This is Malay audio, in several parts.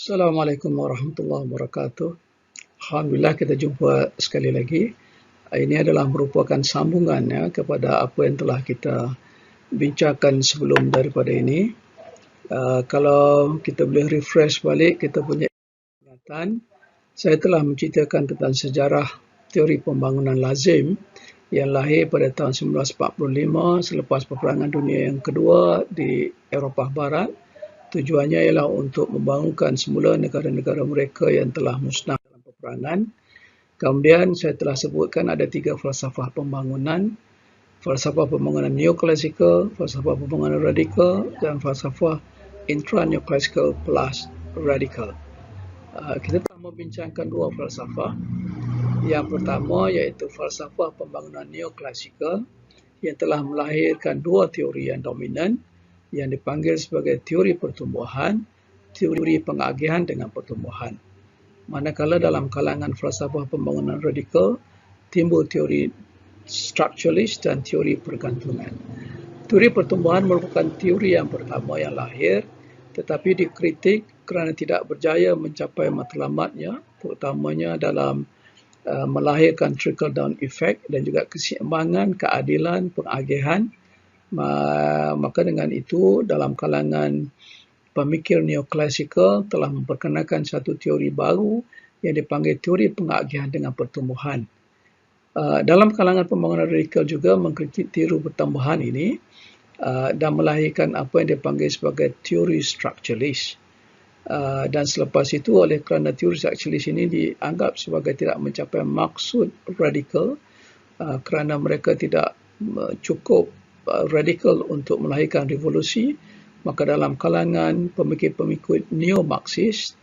Assalamualaikum warahmatullahi wabarakatuh. Alhamdulillah kita jumpa sekali lagi. Ini adalah merupakan sambungan kepada apa yang telah kita bincangkan sebelum daripada ini. Kalau kita boleh refresh balik kita punya ingatan, saya telah menceritakan tentang sejarah teori pembangunan lazim yang lahir pada tahun 1945 selepas Peperangan Dunia yang Kedua di Eropah Barat. Tujuannya ialah untuk membangunkan semula negara-negara mereka yang telah musnah dalam peperangan. Kemudian saya telah sebutkan ada 3 falsafah pembangunan. Falsafah pembangunan neoklasikal, falsafah pembangunan radikal dan falsafah intra-neoklasikal plus radikal. Kita telah membincangkan 2 falsafah. Yang pertama iaitu falsafah pembangunan neoklasikal yang telah melahirkan 2 teori yang dominan yang dipanggil sebagai teori pertumbuhan, teori pengagihan dengan pertumbuhan. Manakala dalam kalangan falsafah pembangunan radikal timbul teori structuralist dan teori pergantungan. Teori pertumbuhan merupakan teori yang pertama yang lahir tetapi dikritik kerana tidak berjaya mencapai matlamatnya, terutamanya dalam melahirkan trickle down effect dan juga keseimbangan, keadilan, pengagihan. Maka dengan itu dalam kalangan pemikir neoklasikal telah memperkenalkan satu teori baru yang dipanggil teori pengagihan dengan pertumbuhan. Dalam kalangan pembangunan radikal juga mengkritik teori pertumbuhan ini dan melahirkan apa yang dipanggil sebagai teori structuralist. Dan selepas itu oleh kerana teori structuralist ini dianggap sebagai tidak mencapai maksud radikal kerana mereka tidak cukup radikal untuk melahirkan revolusi, maka dalam kalangan pemikir-pemikir neo-Marxist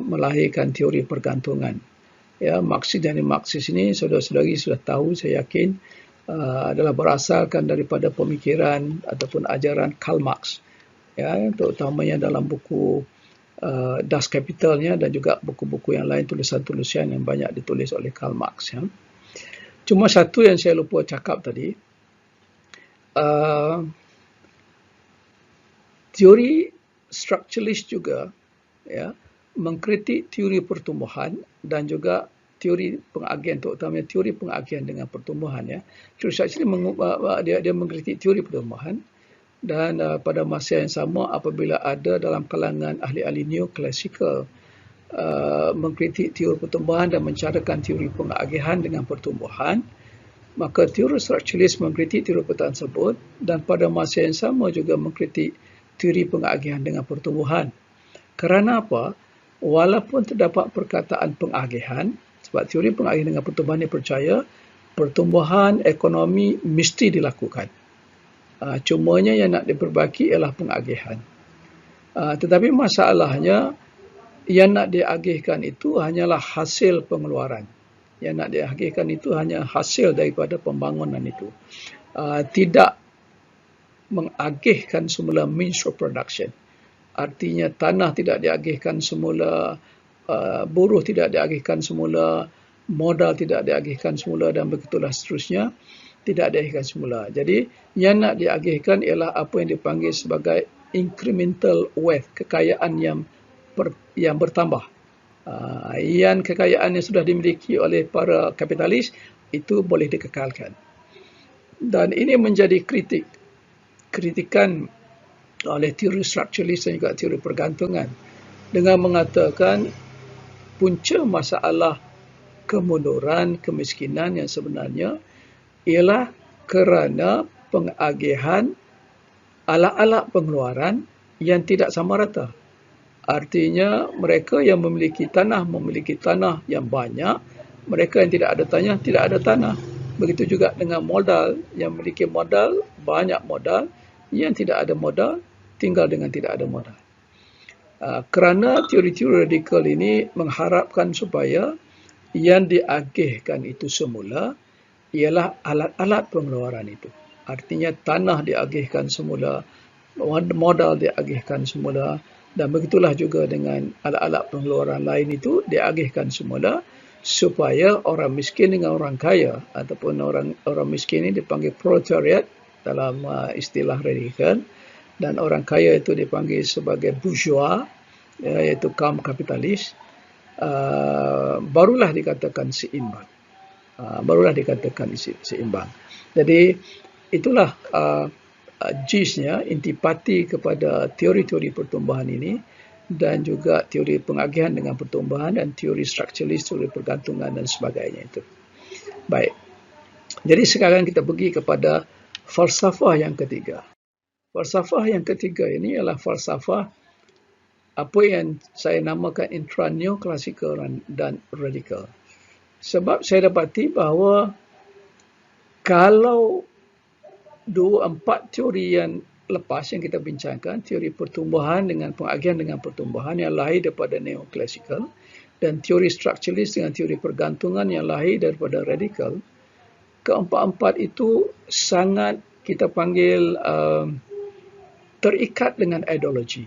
melahirkan teori pergantungan. Ya, Marxist dan Marxist ini saudara-saudari sudah tahu, saya yakin adalah berasalkan daripada pemikiran ataupun ajaran Karl Marx. Ya, terutamanya dalam buku Das Kapitalnya dan juga buku-buku yang lain, tulisan-tulisan yang banyak ditulis oleh Karl Marx. Ya. Cuma satu yang saya lupa cakap tadi, teori structuralist juga ya, mengkritik teori pertumbuhan dan juga teori pengagihan, terutamanya teori pengagihan dengan pertumbuhan. Ya. Teori structuralist dia mengkritik teori pertumbuhan dan pada masa yang sama apabila ada dalam kalangan ahli-ahli neoklasikal mengkritik teori pertumbuhan dan mencarakan teori pengagihan dengan pertumbuhan, maka teori structuralist mengkritik teori tersebut dan pada masa yang sama juga mengkritik teori pengagihan dengan pertumbuhan. Kerana apa? Walaupun terdapat perkataan pengagihan, sebab teori pengagihan dengan pertumbuhan ini percaya pertumbuhan ekonomi mesti dilakukan. Cumanya yang nak diperbaiki ialah pengagihan. Tetapi masalahnya yang nak diagihkan itu hanyalah hasil pengeluaran. Yang nak diagihkan itu hanya hasil daripada pembangunan itu. Tidak mengagihkan semula means of production. Artinya tanah tidak diagihkan semula, buruh tidak diagihkan semula, modal tidak diagihkan semula dan begitulah seterusnya. Tidak diagihkan semula. Jadi yang nak diagihkan ialah apa yang dipanggil sebagai incremental wealth, kekayaan yang bertambah. Yang kekayaan yang sudah dimiliki oleh para kapitalis itu boleh dikekalkan. Dan ini menjadi kritikan oleh teori structuralist dan juga teori pergantungan dengan mengatakan punca masalah kemunduran, kemiskinan yang sebenarnya ialah kerana pengagihan alat-alat pengeluaran yang tidak sama rata. Artinya mereka yang memiliki tanah yang banyak, mereka yang tidak ada tanah. Begitu juga dengan modal, yang memiliki modal, banyak modal, yang tidak ada modal, tinggal dengan tidak ada modal. Kerana teori-teori radikal ini mengharapkan supaya yang diagihkan itu semula ialah alat-alat pengeluaran itu. Artinya tanah diagihkan semula, modal diagihkan semula, dan begitulah juga dengan alat-alat pengeluaran lain itu diagihkan semula supaya orang miskin dengan orang kaya ataupun orang miskin ini dipanggil proletariat dalam istilah radikal dan orang kaya itu dipanggil sebagai bourgeois ya, iaitu kaum kapitalis, barulah dikatakan seimbang. Barulah dikatakan seimbang. Jadi itulah gist-nya, intipati kepada teori-teori pertumbuhan ini dan juga teori pengagihan dengan pertumbuhan dan teori structuralist, teori pergantungan dan sebagainya itu. Baik. Jadi sekarang kita pergi kepada falsafah yang ketiga. Falsafah yang ketiga ini ialah falsafah apa yang saya namakan intra-neoclassical dan radikal. Sebab saya dapati bahawa kalau 4 teori yang lepas yang kita bincangkan, teori pertumbuhan dengan pengagihan dengan pertumbuhan yang lahir daripada neoclassical dan teori structuralist dengan teori pergantungan yang lahir daripada radikal, keempat-empat itu sangat kita panggil terikat dengan ideologi.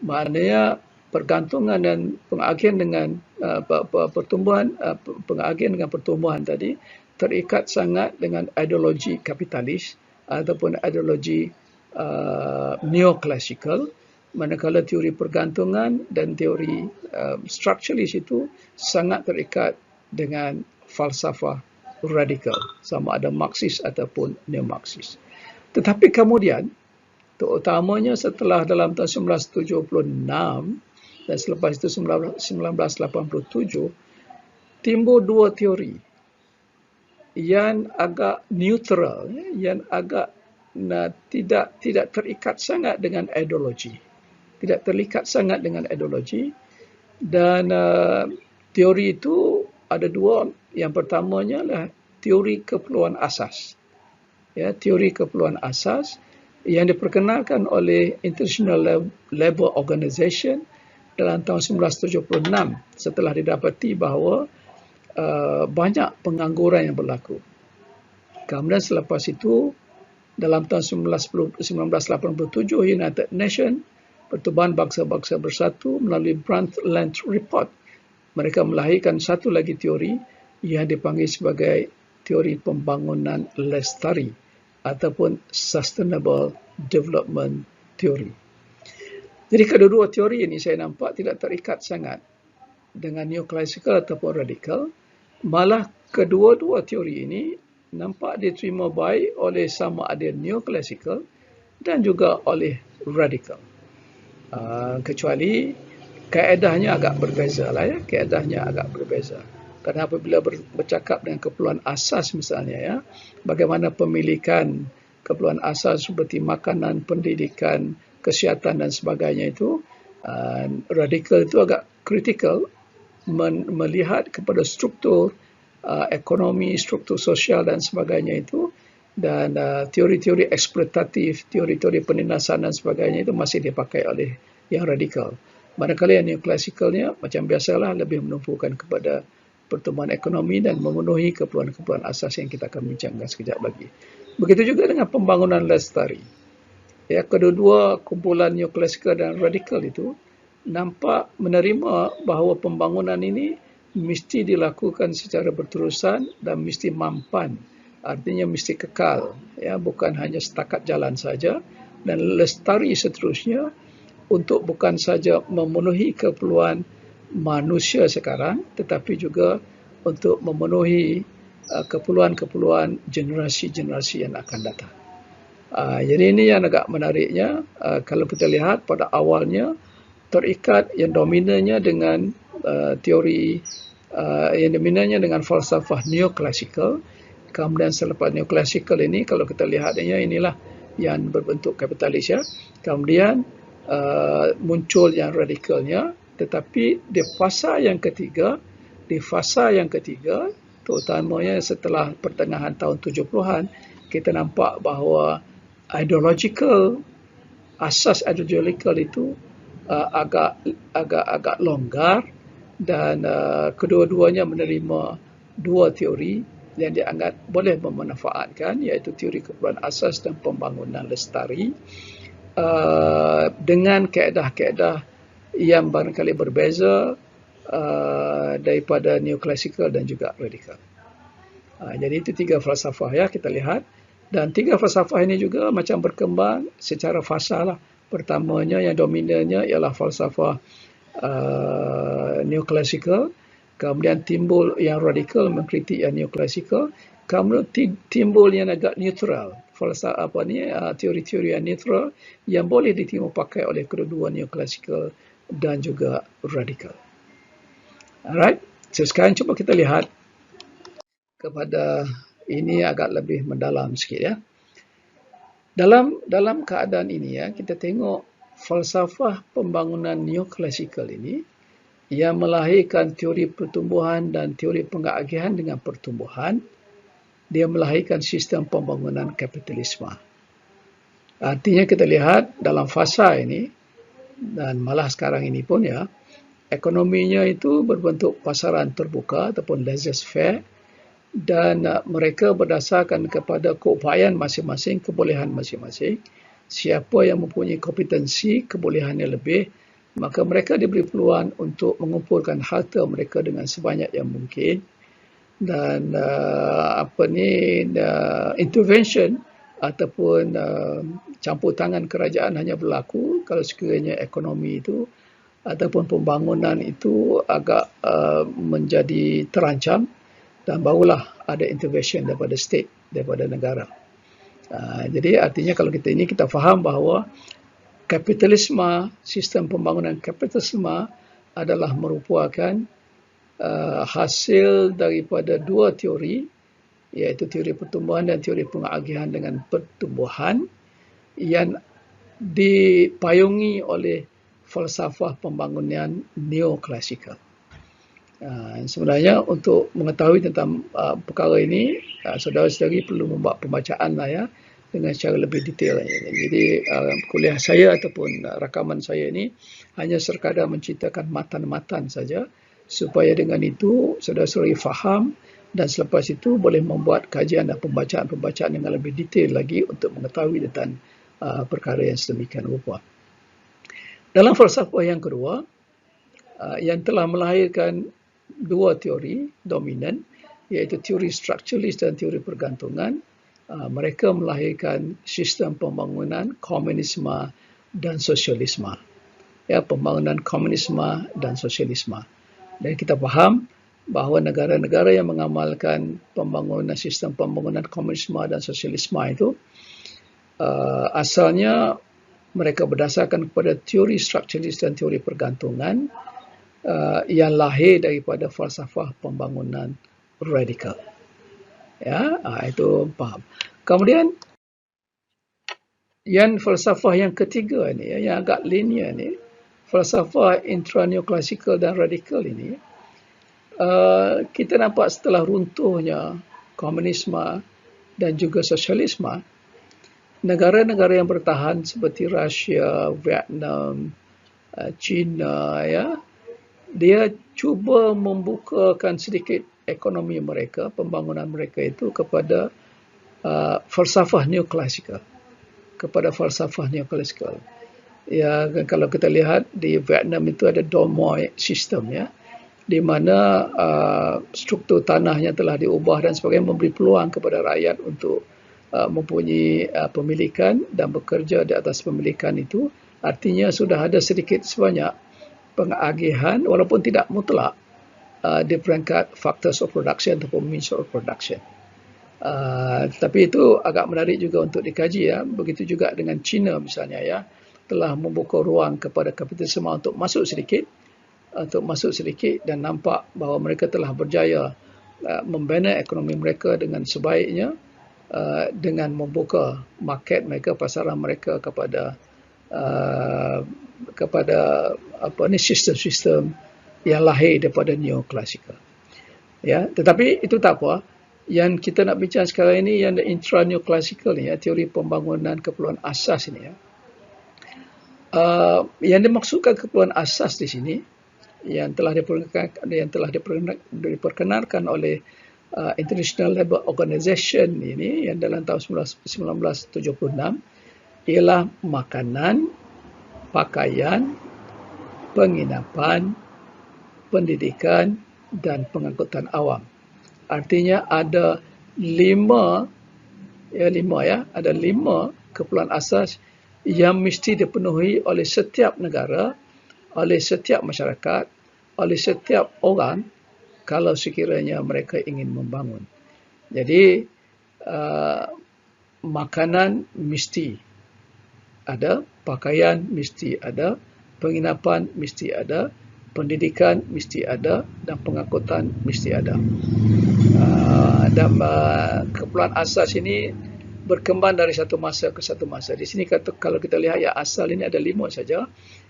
Maknanya pergantungan dan pengagihan dengan pertumbuhan, pengagihan dengan pertumbuhan tadi terikat sangat dengan ideologi kapitalis ataupun ideologi neoclassical, manakala teori pergantungan dan teori structuralist itu sangat terikat dengan falsafah radikal, sama ada Marxis ataupun neo-Marxis. Tetapi kemudian, terutamanya setelah dalam tahun 1976 dan selepas itu 1987, timbul dua teori yang agak neutral, yang agak tidak terikat sangat dengan ideologi. Tidak terikat sangat dengan ideologi. Dan teori itu ada dua. Yang pertamanya adalah teori keperluan asas. Ya, teori keperluan asas yang diperkenalkan oleh International Labour Organization dalam tahun 1976 setelah didapati bahawa banyak pengangguran yang berlaku. Kemudian selepas itu dalam tahun 1987 United Nations, Pertubuhan Bangsa-Bangsa Bersatu melalui Brundtland Report, mereka melahirkan satu lagi teori yang dipanggil sebagai teori pembangunan lestari ataupun Sustainable Development Theory. Jadi kedua-dua teori ini saya nampak tidak terikat sangat dengan neoclassical ataupun radikal. Malah kedua-dua teori ini nampak diterima baik oleh sama ada neoclassical dan juga oleh radikal. Kecuali kaedahnya agak berbeza lah, ya. Kaedahnya agak berbeza. Kerana apabila bercakap dengan keperluan asas misalnya, ya, bagaimana pemilikan keperluan asas seperti makanan, pendidikan, kesihatan dan sebagainya itu, radikal itu agak kritikal melihat kepada struktur ekonomi, struktur sosial dan sebagainya itu, dan teori-teori eksploitatif, teori-teori penindasan dan sebagainya itu masih dipakai oleh yang radikal. Manakala yang neoklassikalnya macam biasalah lebih menumpukan kepada pertumbuhan ekonomi dan memenuhi keperluan-keperluan asas yang kita akan bincangkan sekejap lagi. Begitu juga dengan pembangunan lestari. Ya, kedua-dua kumpulan neoklassikal dan radikal itu nampak menerima bahawa pembangunan ini mesti dilakukan secara berterusan dan mesti mampan. Artinya mesti kekal, ya, bukan hanya setakat jalan saja, dan lestari seterusnya untuk bukan saja memenuhi keperluan manusia sekarang, tetapi juga untuk memenuhi keperluan-keperluan generasi-generasi yang akan datang. Jadi ini yang agak menariknya. Kalau kita lihat pada awalnya terikat yang dominannya dengan teori yang dominannya dengan falsafah neoclassical. Kemudian selepas neoclassical ini, kalau kita lihatnya inilah yang berbentuk kapitalis, ya. Kemudian muncul yang radikalnya. Tetapi di fasa yang ketiga, terutamanya setelah pertengahan tahun 70-an, kita nampak bahawa asas ideological itu agak longgar, dan kedua-duanya menerima dua teori yang dianggap boleh memanfaatkan, iaitu teori keperluan asas dan pembangunan lestari, dengan kaedah-kaedah yang barangkali berbeza daripada neoclassical dan juga radikal. Jadi itu tiga falsafah, ya, kita lihat. Dan tiga falsafah ini juga macam berkembang secara fasa lah. Pertamanya yang dominannya ialah falsafah neoclassical, kemudian timbul yang radikal mengkritik yang neoclassical, kemudian timbul yang agak neutral, falsafah teori-teori yang neutral yang boleh diterima pakai oleh kedua-dua neoclassical dan juga radikal. Alright, so sekarang cuba kita lihat kepada ini agak lebih mendalam sikit ya. Dalam keadaan ini ya, kita tengok falsafah pembangunan neoclassical ini yang melahirkan teori pertumbuhan dan teori pengagihan dengan pertumbuhan, dia melahirkan sistem pembangunan kapitalisme. Artinya kita lihat dalam fasa ini, dan malah sekarang ini pun ya, ekonominya itu berbentuk pasaran terbuka ataupun laissez-faire, dan mereka berdasarkan kepada keupayaan masing-masing, kebolehan masing-masing. Siapa yang mempunyai kompetensi, kebolehannya lebih, maka mereka diberi peluang untuk mengumpulkan harta mereka dengan sebanyak yang mungkin. Dan intervention ataupun campur tangan kerajaan hanya berlaku kalau sekiranya ekonomi itu ataupun pembangunan itu agak menjadi terancam, dan barulah ada intervention daripada state, daripada negara. Jadi artinya kalau kita faham bahawa kapitalisme, sistem pembangunan kapitalisme adalah merupakan hasil daripada dua teori, iaitu teori pertumbuhan dan teori pengagihan dengan pertumbuhan yang dipayungi oleh falsafah pembangunan neoklasikal. Sebenarnya untuk mengetahui tentang perkara ini, saudara-saudari perlu membuat pembacaan lah ya, dengan secara lebih detail. Jadi kuliah saya ataupun rakaman saya ini hanya sekadar menceritakan matan-matan saja, supaya dengan itu saudara-saudari faham dan selepas itu boleh membuat kajian dan pembacaan-pembacaan dengan lebih detail lagi untuk mengetahui tentang perkara yang sedemikian rupa. Dalam falsafah yang kedua, yang telah melahirkan dua teori dominan, iaitu teori structuralist dan teori pergantungan, mereka melahirkan sistem pembangunan komunisme dan sosialisme. Ya, pembangunan komunisme dan sosialisme. Dan kita faham bahawa negara-negara yang mengamalkan pembangunan sistem pembangunan komunisme dan sosialisme itu asalnya mereka berdasarkan kepada teori structuralist dan teori pergantungan yang lahir daripada falsafah pembangunan radikal. Ya, itu faham. Kemudian yang falsafah yang ketiga ni, yang agak linear ni, falsafah intra-neoklasikal dan radikal ini, kita nampak setelah runtuhnya komunisme dan juga sosialisme, negara-negara yang bertahan seperti Rusia, Vietnam, China, ya, dia cuba membukakan sedikit ekonomi mereka, pembangunan mereka itu kepada falsafah neoklasikal, kepada falsafah neoklasikal. Ya, kalau kita lihat di Vietnam itu ada Dormoy system ya, di mana struktur tanahnya telah diubah dan sebagainya, memberi peluang kepada rakyat untuk mempunyai pemilikan dan bekerja di atas pemilikan itu. Artinya sudah ada sedikit sebanyak pengagihan walaupun tidak mutlak di peringkat factors of production ataupun means of production. Tapi itu agak menarik juga untuk dikaji ya. Begitu juga dengan China misalnya ya, telah membuka ruang kepada kapitalisme untuk masuk sedikit dan nampak bahawa mereka telah berjaya membina ekonomi mereka dengan sebaiknya dengan membuka market mereka, pasaran mereka kepada sistem-sistem yang lahir daripada neoklasikal. Ya, tetapi itu tak apa. Yang kita nak bincang sekarang ini yang intra-neoklasikal ni ya, teori pembangunan keperluan asas ini ya. Yang dimaksudkan keperluan asas di sini yang telah diperkenalkan oleh International Labour Organization ini yang dalam tahun 1976 ialah makanan, pakaian, penginapan, pendidikan dan pengangkutan awam. Artinya ada lima keperluan asas yang mesti dipenuhi oleh setiap negara, oleh setiap masyarakat, oleh setiap orang kalau sekiranya mereka ingin membangun. Jadi makanan mesti ada, pakaian mesti ada, penginapan mesti ada, pendidikan mesti ada, dan pengangkutan mesti ada. Dan keperluan asas ini berkembang dari satu masa ke satu masa. Di sini kalau kita lihat yang asal ini ada 5 saja.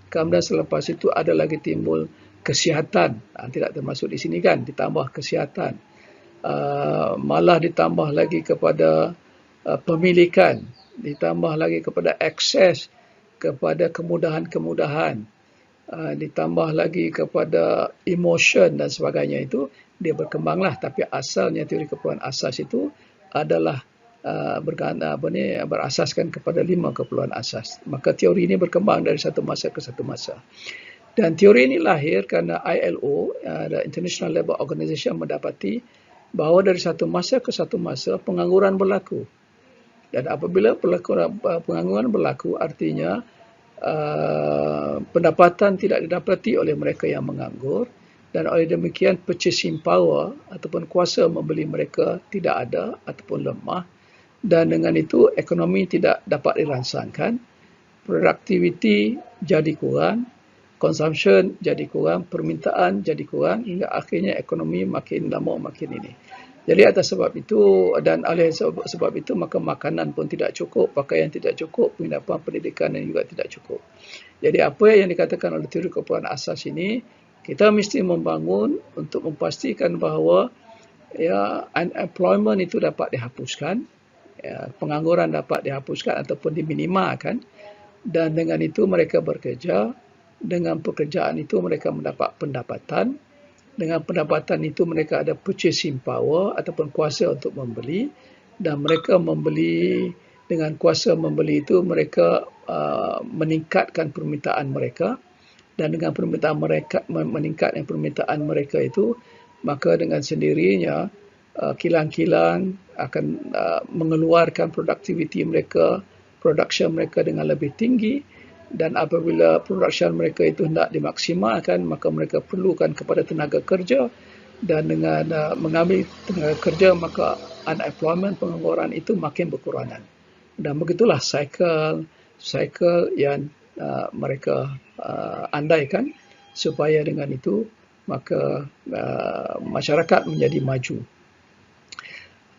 Kemudian selepas itu ada lagi timbul kesihatan, tidak termasuk di sini kan, ditambah kesihatan. Malah ditambah lagi kepada pemilikan, ditambah lagi kepada akses kepada kemudahan-kemudahan, ditambah lagi kepada emotion dan sebagainya. Itu dia berkembanglah, tapi asalnya teori keperluan asas itu adalah berasaskan kepada 5 keperluan asas. Maka teori ini berkembang dari satu masa ke satu masa. Dan teori ini lahir kerana ILO, the International Labour Organization, mendapati bahawa dari satu masa ke satu masa pengangguran berlaku. Dan apabila pengangguran berlaku, artinya pendapatan tidak didapati oleh mereka yang menganggur, dan oleh demikian purchasing power ataupun kuasa membeli mereka tidak ada ataupun lemah, dan dengan itu ekonomi tidak dapat dirangsangkan, produktiviti jadi kurang, consumption jadi kurang, permintaan jadi kurang, hingga akhirnya ekonomi makin lama makin ini. Jadi atas sebab itu, dan oleh sebab itu, maka makanan pun tidak cukup, pakaian tidak cukup, penginapan, pendidikan juga tidak cukup. Jadi apa yang dikatakan oleh teori keperluan asas ini, kita mesti membangun untuk memastikan bahawa unemployment itu dapat dihapuskan, pengangguran dapat dihapuskan ataupun diminimalkan, dan dengan itu mereka bekerja, dengan pekerjaan itu mereka mendapat pendapatan, dengan pendapatan itu mereka ada purchasing power ataupun kuasa untuk membeli, dan mereka membeli, dengan kuasa membeli itu mereka meningkatkan permintaan mereka, dan dengan permintaan mereka, meningkatkan permintaan mereka itu, maka dengan sendirinya kilang-kilang akan mengeluarkan produktiviti mereka, production mereka dengan lebih tinggi, dan apabila production mereka itu hendak dimaksimalkan, maka mereka perlukan kepada tenaga kerja, dan dengan mengambil tenaga kerja, maka unemployment, pengangguran itu makin berkurangan. Dan begitulah cycle yang mereka andaikan, supaya dengan itu maka masyarakat menjadi maju.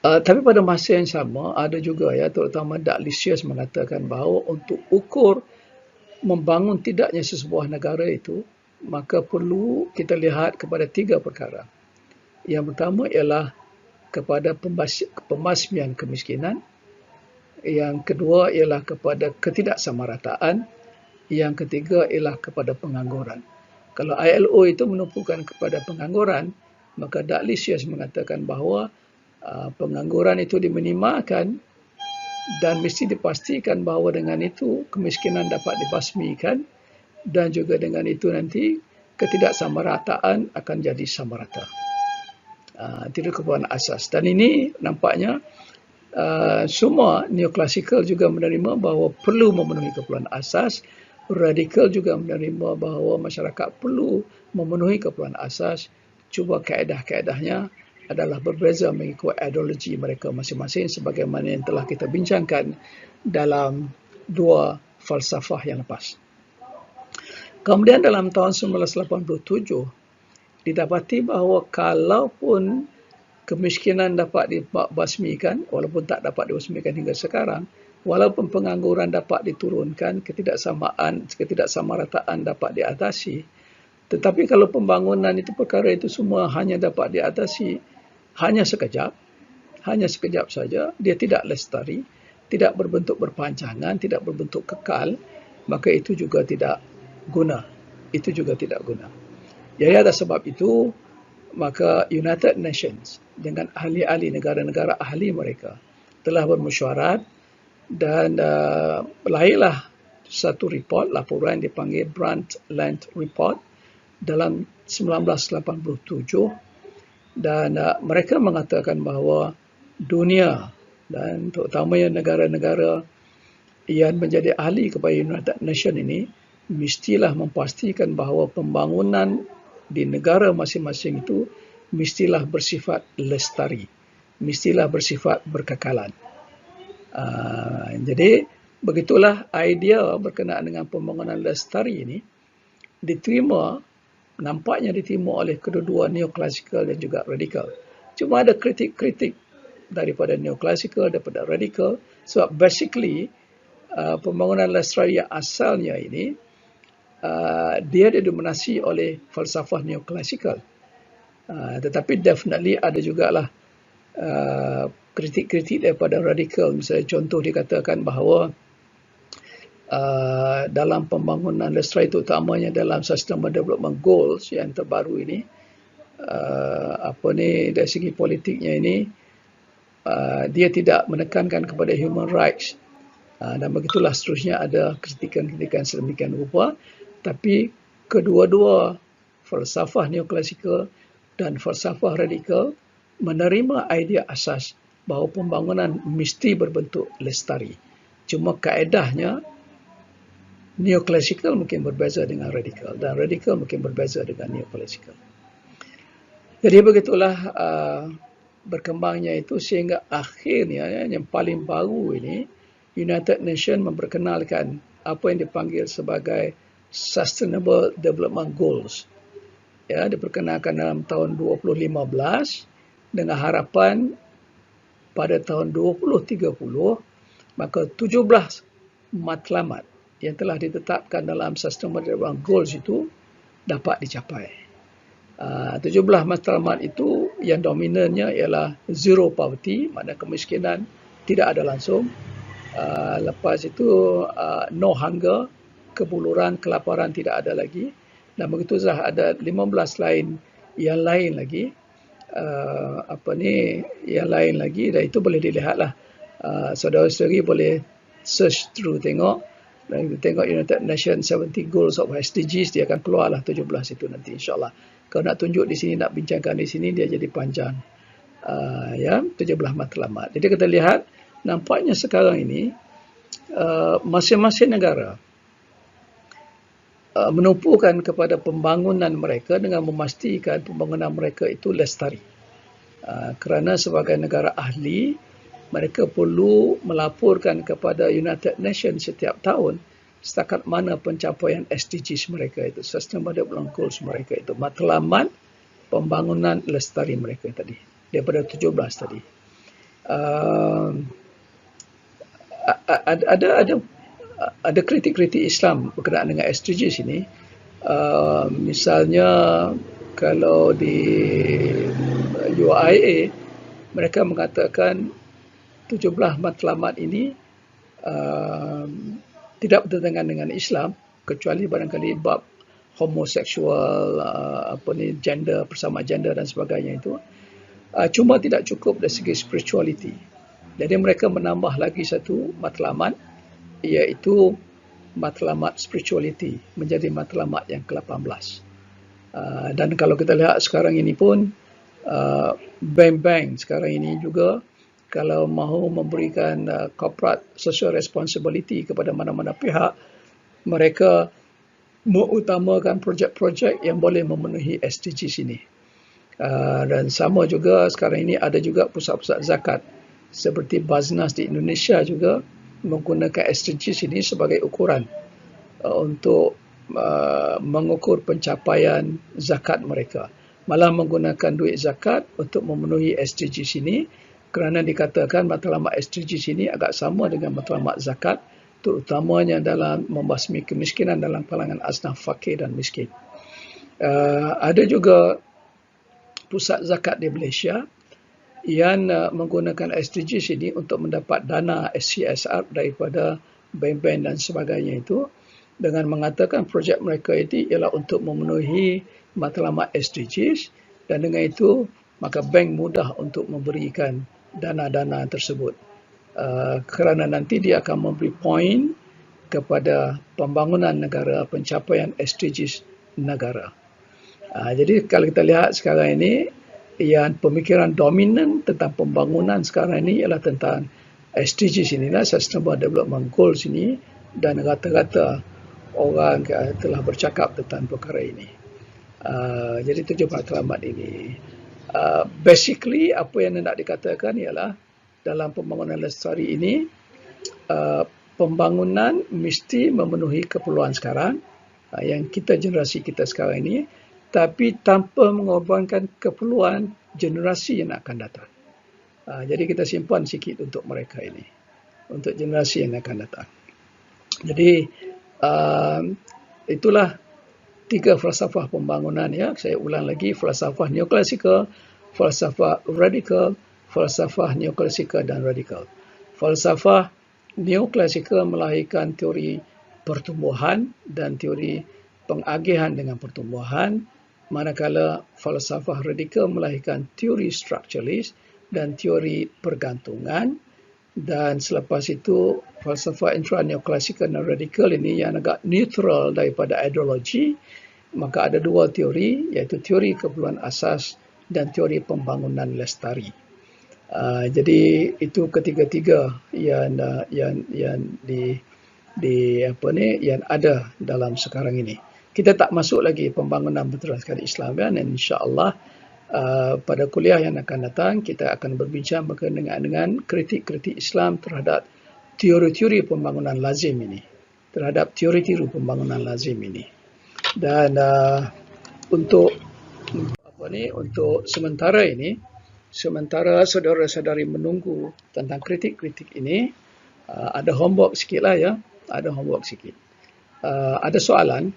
Tapi pada masa yang sama ada juga terutama Doug-Lisius mengatakan bahawa untuk ukur membangun tidaknya sesebuah negara itu, maka perlu kita lihat kepada 3 perkara. Yang pertama ialah kepada pembasmian kemiskinan, yang kedua ialah kepada ketidaksamarataan, yang ketiga ialah kepada pengangguran. Kalau ILO itu menumpukan kepada pengangguran, maka Doug-Lisius mengatakan bahawa pengangguran itu diminimalkan, dan mesti dipastikan bahawa dengan itu kemiskinan dapat dibasmikan, dan juga dengan itu nanti ketidaksamarataan akan jadi sama rata. Teori keperluan asas. Dan ini nampaknya semua neoklasikal juga menerima bahawa perlu memenuhi keperluan asas, radikal juga menerima bahawa masyarakat perlu memenuhi keperluan asas, cuba kaedah-kaedahnya adalah berbeza mengikut ideologi mereka masing-masing, sebagaimana yang telah kita bincangkan dalam 2 falsafah yang lepas. Kemudian dalam tahun 1987 didapati bahawa kalaupun kemiskinan dapat dibasmikan, walaupun tak dapat dibasmikan hingga sekarang, walaupun pengangguran dapat diturunkan, ketidaksamarataan dapat diatasi, tetapi kalau pembangunan itu, perkara itu semua hanya dapat diatasi hanya sekejap saja, dia tidak lestari, tidak berbentuk berpanjangan, tidak berbentuk kekal, maka itu juga tidak guna. Jadi atas sebab itu, maka United Nations dengan ahli-ahli, negara-negara ahli mereka telah bermesyuarat, dan lahirlah satu laporan dipanggil Brundtland Report dalam 1987, dan mereka mengatakan bahawa dunia, dan terutamanya negara-negara yang menjadi ahli kepada United Nations ini mestilah memastikan bahawa pembangunan di negara masing-masing itu mestilah bersifat lestari, mestilah bersifat berkekalan. Jadi begitulah idea berkenaan dengan pembangunan lestari ini nampaknya diterima oleh kedua-dua neoklasikal dan juga radikal. Cuma ada kritik-kritik daripada neoklasikal, daripada radikal, sebab basically pembangunan lestari yang asalnya ini dia didominasi oleh falsafah neoklasikal. Tetapi definitely ada jugalah kritik-kritik daripada radikal. Misalnya contoh dikatakan bahawa dalam pembangunan lestari itu utamanya dalam Sustainable Development Goals yang terbaru ini, dari segi politiknya ini dia tidak menekankan kepada human rights, dan begitulah seterusnya ada kritikan-kritikan sedemikian rupa. Tapi kedua-dua falsafah neoklasikal dan falsafah radikal menerima idea asas bahawa pembangunan mesti berbentuk lestari. Cuma kaedahnya neoklasikal mungkin berbeza dengan radikal dan radikal mungkin berbeza dengan neoklasikal. Jadi begitulah berkembangnya itu sehingga akhirnya yang paling baru ini United Nations memperkenalkan apa yang dipanggil sebagai Sustainable Development Goals. Ya, diperkenalkan dalam tahun 2015 dengan harapan pada tahun 2030 maka 17 matlamat yang telah ditetapkan dalam Sustainable Development Goals itu dapat dicapai. 17 matlamat itu yang dominannya ialah zero poverty, makna kemiskinan tidak ada langsung. Lepas itu no hunger, kebuluran, kelaparan tidak ada lagi. Dan begitu sahaja ada 15 yang lain lagi. Yang lain lagi, dan itu boleh dilihatlah. Saudara-saudari boleh search through tengok. Dan kita tengok United Nations 70 Goals of SDGs, dia akan keluarlah 17 itu nanti insyaAllah. Kalau nak tunjuk di sini, nak bincangkan di sini, dia jadi panjang. 17 matlamat. Jadi kita lihat, nampaknya sekarang ini, masing-masing negara menumpukan kepada pembangunan mereka dengan memastikan pembangunan mereka itu lestari. Kerana sebagai negara ahli, mereka perlu melaporkan kepada United Nations setiap tahun setakat mana pencapaian SDGs mereka itu, Sustainable Development Goals mereka itu, matlamat pembangunan lestari mereka tadi, daripada 17 tadi. Ada kritik-kritik Islam berkenaan dengan SDGs ini. Misalnya kalau di UIA mereka mengatakan 17 matlamat ini tidak bertentangan dengan Islam, kecuali barangkali bab homoseksual, gender, persamaan gender dan sebagainya itu. Cuma tidak cukup dari segi spirituality. Jadi mereka menambah lagi satu matlamat, iaitu matlamat spirituality, menjadi matlamat yang ke-18. Dan kalau kita lihat sekarang ini pun, bank-bank sekarang ini juga, kalau mahu memberikan corporate social responsibility kepada mana-mana pihak, mereka mengutamakan projek-projek yang boleh memenuhi SDGs ini. Dan sama juga sekarang ini ada juga pusat-pusat zakat seperti Baznas di Indonesia juga menggunakan SDGs ini sebagai ukuran untuk mengukur pencapaian zakat mereka. Malah menggunakan duit zakat untuk memenuhi SDGs ini, kerana dikatakan matlamat SDGs ini agak sama dengan matlamat zakat, terutamanya dalam membasmi kemiskinan dalam kalangan asnaf fakir dan miskin. Ada juga pusat zakat di Malaysia yang menggunakan SDGs ini untuk mendapat dana SCSR daripada bank-bank dan sebagainya itu, dengan mengatakan projek mereka ini ialah untuk memenuhi matlamat SDGs, dan dengan itu maka bank mudah untuk memberikan dana-dana tersebut, kerana nanti dia akan memberi poin kepada pembangunan negara, pencapaian SDGs negara. Jadi kalau kita lihat sekarang ini, yang pemikiran dominan tentang pembangunan sekarang ini ialah tentang SDGs inilah, Sustainable Development Goals ini, dan rata-rata orang telah bercakap tentang perkara ini. Jadi 7 matlamat ini. Basically, apa yang nak dikatakan ialah dalam pembangunan lestari ini, pembangunan mesti memenuhi keperluan sekarang, yang generasi kita sekarang ini, tapi tanpa mengorbankan keperluan generasi yang akan datang. Jadi kita simpan sikit untuk mereka ini, untuk generasi yang akan datang. Jadi itulah 3 falsafah pembangunan, ya. Saya ulang lagi: falsafah neoklasikal, falsafah radikal, falsafah neoklasikal dan radikal. Falsafah neoklasikal melahirkan teori pertumbuhan dan teori pengagihan dengan pertumbuhan, manakala falsafah radikal melahirkan teori structuralist dan teori pergantungan. Dan selepas itu falsafah intra-neoklasikal dan radikal ini yang agak neutral daripada ideologi. Maka ada 2 teori, iaitu teori keperluan asas dan teori pembangunan lestari. Jadi itu ketiga-tiga yang yang ada dalam sekarang ini. Kita tak masuk lagi pembangunan berteraskan Islam, dan insya-Allah pada kuliah yang akan datang kita akan berbincang berkenaan dengan kritik-kritik Islam terhadap teori-teori pembangunan lazim ini, terhadap teori-teori pembangunan lazim ini. Dan untuk sementara ini, sementara saudara-saudari menunggu tentang kritik-kritik ini, ada homework sikit lah, ya. Ada homework sikit. Ada soalan,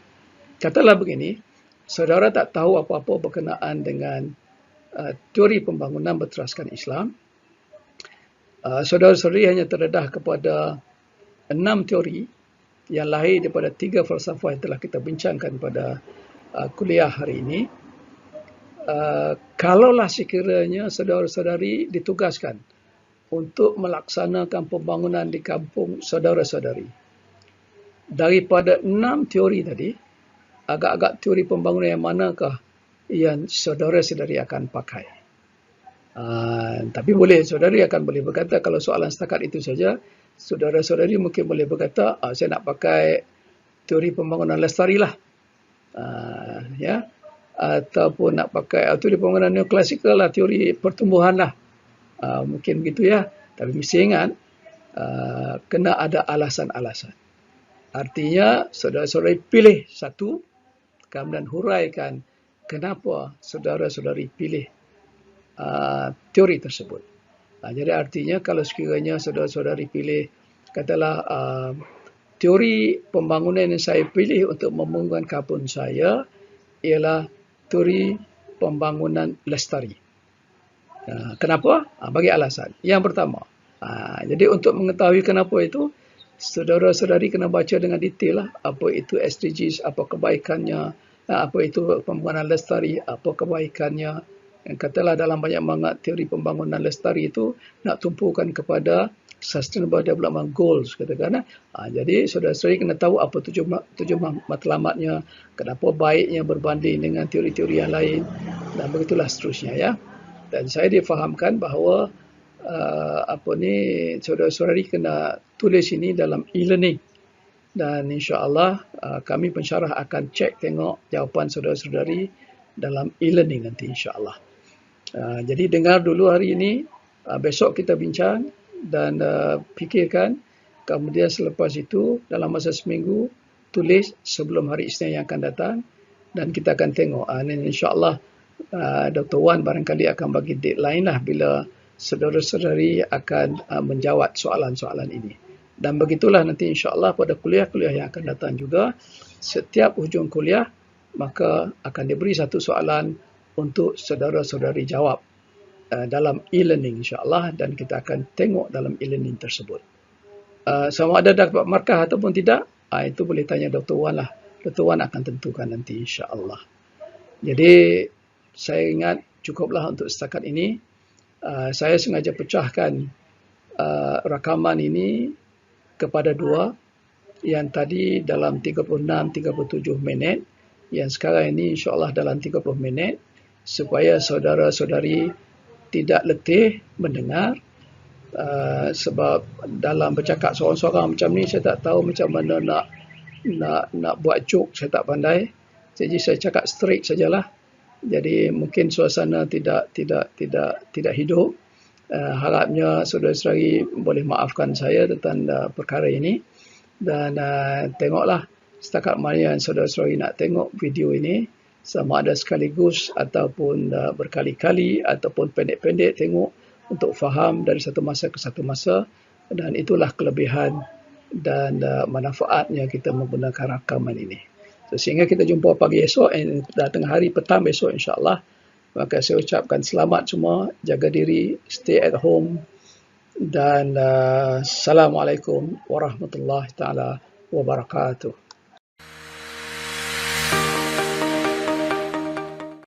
katalah begini: saudara tak tahu apa-apa berkenaan dengan teori pembangunan berteraskan Islam. Saudara-saudari hanya terdedah kepada 6 teori yang lahir daripada 3 falsafah yang telah kita bincangkan pada kuliah hari ini. Kalaulah sekiranya saudara-saudari ditugaskan untuk melaksanakan pembangunan di kampung saudara-saudari, daripada 6 teori tadi, agak-agak teori pembangunan yang manakah yang saudara-saudari akan pakai? Tapi saudari akan boleh berkata, kalau soalan setakat itu saja, saudara-saudari mungkin boleh berkata, saya nak pakai teori pembangunan lestari lah, ya, ataupun nak pakai teori pembangunan neoklasikal lah, teori pertumbuhan lah, mungkin begitu, ya. Tapi mesti ingat, kena ada alasan-alasan. Artinya saudara-saudari pilih satu, kemudian huraikan kenapa saudara-saudari pilih teori tersebut. Jadi artinya kalau sekiranya saudara-saudari pilih, katalah teori pembangunan yang saya pilih untuk membangunkan kampung saya ialah teori pembangunan lestari. Kenapa? Bagi alasan. Yang pertama, jadi untuk mengetahui kenapa itu, saudara-saudari kena baca dengan detail lah, apa itu SDGs, apa kebaikannya, apa itu pembangunan lestari, apa kebaikannya. Katalah dalam banyak banget teori pembangunan lestari itu nak tumpukan kepada Sustainable Development Goals, katakan. Jadi saudara-saudari kena tahu apa tujuh matlamatnya, kenapa baiknya berbanding dengan teori-teori yang lain, dan begitulah seterusnya, ya. Dan saya difahamkan bahawa saudara-saudari kena tulis ini dalam e-learning, dan insya-Allah kami pensyarah akan cek tengok jawapan saudara-saudari dalam e-learning nanti, insya-Allah. Jadi dengar dulu hari ini, besok kita bincang dan fikirkan, kemudian selepas itu dalam masa seminggu tulis sebelum hari Isnin yang akan datang, dan kita akan tengok. InsyaAllah Dr. Wan barangkali akan bagi deadline lah bila saudara-saudari akan menjawab soalan-soalan ini. Dan begitulah nanti insyaAllah pada kuliah-kuliah yang akan datang juga, setiap hujung kuliah maka akan diberi satu soalan untuk saudara-saudari jawab dalam e-learning, insyaAllah, dan kita akan tengok dalam e-learning tersebut. Sama ada dapat markah ataupun tidak, itu boleh tanya Dr. Wan lah. Dr. Wan akan tentukan nanti, insyaAllah. Jadi saya ingat cukuplah untuk setakat ini. Saya sengaja pecahkan rakaman ini kepada 2, yang tadi dalam 36-37 minit, yang sekarang ini insyaAllah dalam 30 minit, supaya saudara-saudari tidak letih mendengar, sebab dalam bercakap seorang-seorang macam ni saya tak tahu macam mana nak buat joke, saya tak pandai. Jadi saya cakap straight sajalah. Jadi mungkin suasana tidak hidup. Harapnya saudara-saudari boleh maafkan saya tentang perkara ini. Dan tengoklah setakat mana yang saudara-saudari nak tengok video ini, sama ada sekaligus ataupun berkali-kali ataupun pendek-pendek tengok untuk faham dari satu masa ke satu masa. Dan itulah kelebihan dan manfaatnya kita menggunakan rakaman ini. So, sehingga kita jumpa pagi esok dan tengah hari petang besok insya-Allah. Maka saya ucapkan selamat semua, jaga diri, stay at home, dan Assalamualaikum warahmatullahi taala wabarakatuh.